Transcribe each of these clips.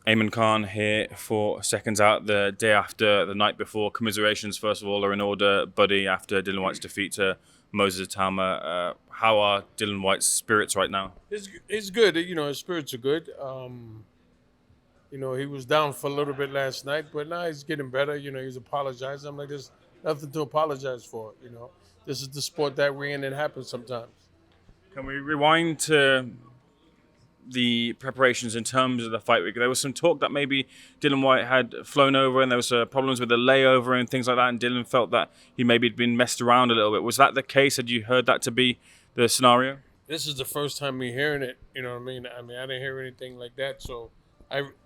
Ayman Khan here for Seconds Out, the day after the night before. Commiserations, first of all, are in order, buddy, after Dillian Whyte's defeat to Moses Itauma. How are Dillian Whyte's spirits right now? He's good. His spirits are good. He was down for a little bit last night, but now he's getting better. He's apologizing. I'm like, there's nothing to apologize for. This is the sport that we're in. It happens sometimes. Can we rewind to the preparations in terms of the fight week? There was some talk that maybe Dillian Whyte had flown over and there was problems with the layover and things like that, and Dillian felt that he maybe had been messed around a little bit. Was that the case? Had you heard that to be the scenario? This is the first time me hearing it. You know what I mean? I didn't hear anything like that. So,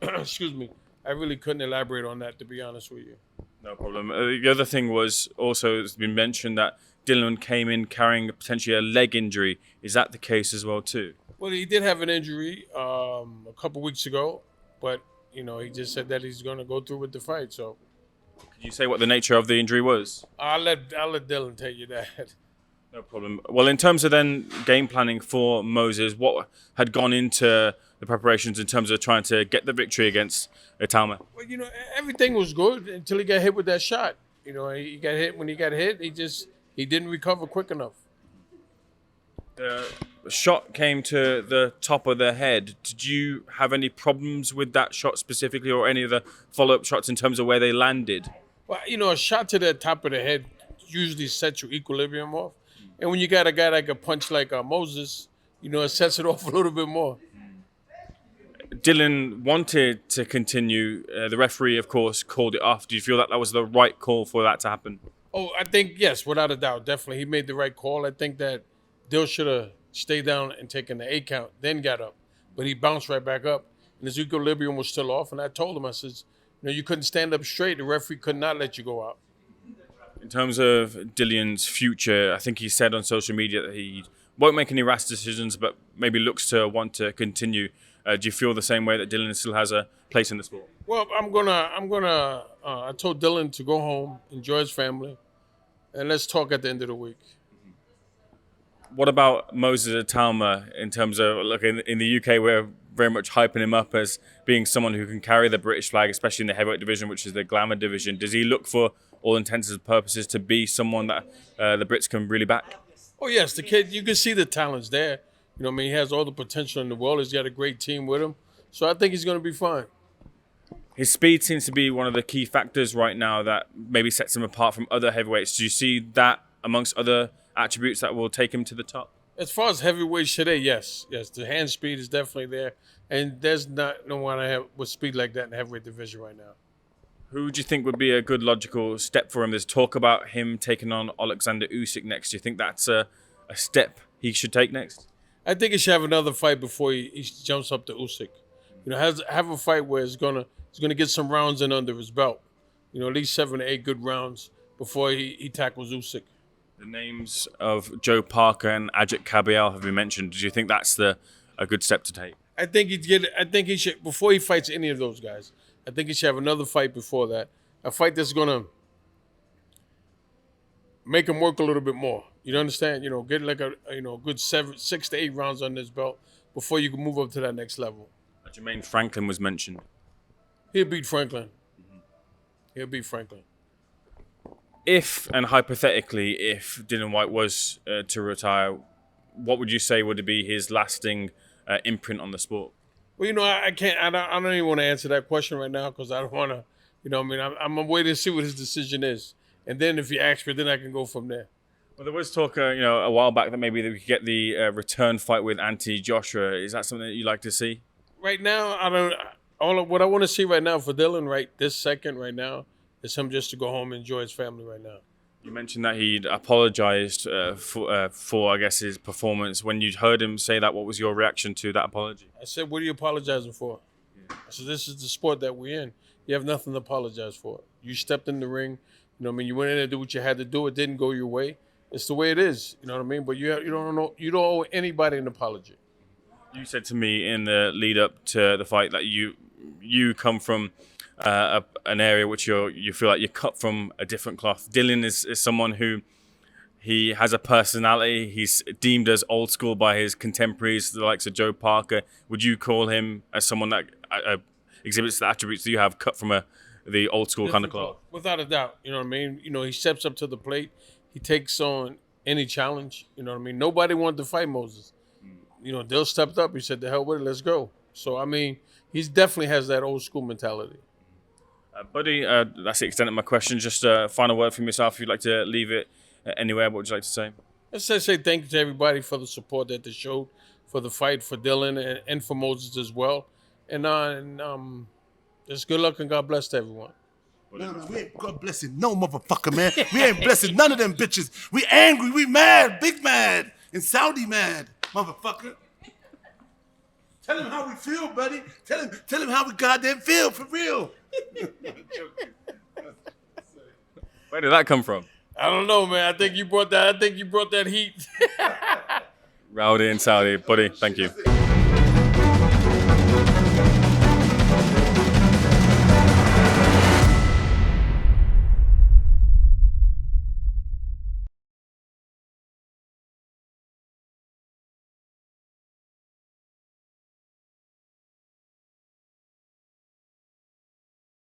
excuse me, I really couldn't elaborate on that, to be honest with you. No problem. The other thing was also, it's been mentioned that Dillian came in carrying potentially a leg injury. Is that the case as well too? Well, he did have an injury a couple weeks ago, but he just said that he's going to go through with the fight. So, Can you say what the nature of the injury was? I'll let Dylan tell you that. No problem. Well, in terms of then game planning for Moses, what had gone into the preparations in terms of trying to get the victory against Itauma? Well, everything was good until he got hit with that shot. He got hit. When he got hit, he didn't recover quick enough. The shot came to the top of the head. Did you have any problems with that shot specifically, or any of the follow-up shots in terms of where they landed? Well, a shot to the top of the head usually sets your equilibrium off. And when you got a guy that can punch like Moses, it sets it off a little bit more. Dillian wanted to continue. The referee, of course, called it off. Do you feel that was the right call for that to happen? Oh, I think, yes, without a doubt. Definitely. He made the right call. I think that Dill should have stayed down and taken the 8 count, then got up. But he bounced right back up, and his equilibrium was still off. And I told him, I said, you couldn't stand up straight. The referee could not let you go out. In terms of Dillian's future, I think he said on social media that he won't make any rash decisions, but maybe looks to want to continue. Do you feel the same way that Dillian still has a place in the sport? Well, I told Dylan to go home, enjoy his family, and let's talk at the end of the week. What about Moses Itauma in terms of, look, in the UK, we're very much hyping him up as being someone who can carry the British flag, especially in the heavyweight division, which is the glamour division. Does he look for all intents and purposes to be someone that the Brits can really back? Oh, yes, the kid, you can see the talent's there. He has all the potential in the world. He's got a great team with him. So I think he's going to be fine. His speed seems to be one of the key factors right now that maybe sets him apart from other heavyweights. Do you see that amongst other attributes that will take him to the top? As far as heavyweights today, yes. Yes, the hand speed is definitely there. And there's not no one I have with speed like that in the heavyweight division right now. Who do you think would be a good logical step for him? There's talk about him taking on Alexander Usyk next. Do you think that's a step he should take next? I think he should have another fight before he jumps up to Usyk. Have a fight where he's gonna get some rounds in under his belt. At least 7 to 8 good rounds before he tackles Usyk. The names of Joe Parker and Ajit Kabiel have been mentioned. Do you think that's a good step to take? I think he should, before he fights any of those guys, I think he should have another fight before that. A fight that's gonna make him work a little bit more. You understand? Get like a good 6 to 8 rounds under his belt before you can move up to that next level. Jermaine Franklin was mentioned. He'll beat Franklin. He'll beat Franklin. If, and hypothetically, if Dillian Whyte was to retire, what would you say would be his lasting imprint on the sport? Well, I can't. I don't even want to answer that question right now because I don't want to. I'm waiting to see what his decision is, and then if he asks me, then I can go from there. Well, there was talk, a while back that maybe we could get the return fight with Anthony Joshua. Is that something that you'd like to see? Right now, I don't. What I want to see right now for Dylan, this second, right now, is him just to go home and enjoy his family right now. You mentioned that he'd apologized for, I guess, his performance. When you heard him say that, what was your reaction to that apology? I said, "What are you apologizing for?" I said, "This is the sport that we're in. You have nothing to apologize for. You stepped in the ring. You went in there to do what you had to do. It didn't go your way. It's the way it is. You know what I mean? But you don't owe anybody an apology." You said to me in the lead up to the fight that you come from an area which you feel like you're cut from a different cloth. Dillian is someone who he has a personality. He's deemed as old school by his contemporaries, the likes of Joe Parker. Would you call him as someone that exhibits the attributes that you have cut from the old school kind of cloth. Without a doubt. You know what I mean? You know, he steps up to the plate. He takes on any challenge. You know what I mean? Nobody wanted to fight Moses. You know, Dill stepped up. He said, "The hell with it, let's go." So I mean, he definitely has that old school mentality. Buddy, that's the extent of my question. Just a final word from yourself. If you'd like to leave it anywhere, what would you like to say? Let's just say thank you to everybody for the support that they showed for the fight, for Dillian and for Moses as well. And just good luck and God bless to everyone. No, we ain't God blessing no motherfucker, man. We ain't blessing none of them bitches. We angry, we mad, big mad, and Saudi mad, motherfucker. Tell him how we feel, buddy. Tell him how we goddamn feel for real. Where did that come from? I don't know, man. I think you brought that heat. Rowdy and Saudi. Buddy, thank you.